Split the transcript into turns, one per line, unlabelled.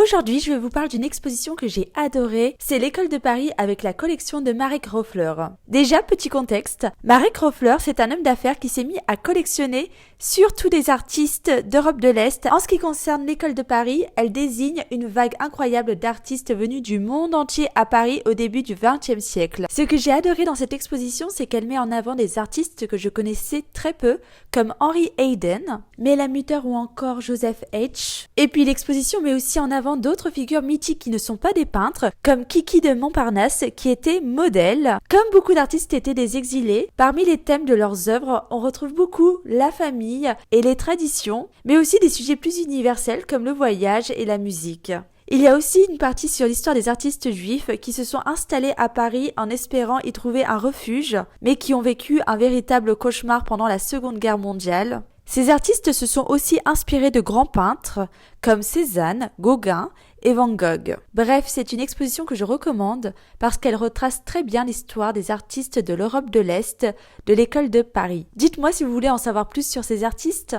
Aujourd'hui, je vais vous parler d'une exposition que j'ai adorée. C'est l'École de Paris avec la collection de Marek Roefler. Déjà, petit contexte, Marek Roefler, c'est un homme d'affaires qui s'est mis à collectionner surtout des artistes d'Europe de l'Est. En ce qui concerne l'École de Paris, elle désigne une vague incroyable d'artistes venus du monde entier à Paris au début du XXe siècle. Ce que j'ai adoré dans cette exposition, c'est qu'elle met en avant des artistes que je connaissais très peu, comme Henry Hayden, Mela Mutter ou encore Joseph H. Et puis l'exposition met aussi en avant d'autres figures mythiques qui ne sont pas des peintres, comme Kiki de Montparnasse qui était modèle. Comme beaucoup d'artistes étaient des exilés, parmi les thèmes de leurs œuvres, on retrouve beaucoup la famille et les traditions, mais aussi des sujets plus universels comme le voyage et la musique. Il y a aussi une partie sur l'histoire des artistes juifs qui se sont installés à Paris en espérant y trouver un refuge, mais qui ont vécu un véritable cauchemar pendant la Seconde Guerre mondiale. Ces artistes se sont aussi inspirés de grands peintres comme Cézanne, Gauguin et Van Gogh. Bref, c'est une exposition que je recommande parce qu'elle retrace très bien l'histoire des artistes de l'Europe de l'Est de l'École de Paris. Dites-moi si vous voulez en savoir plus sur ces artistes.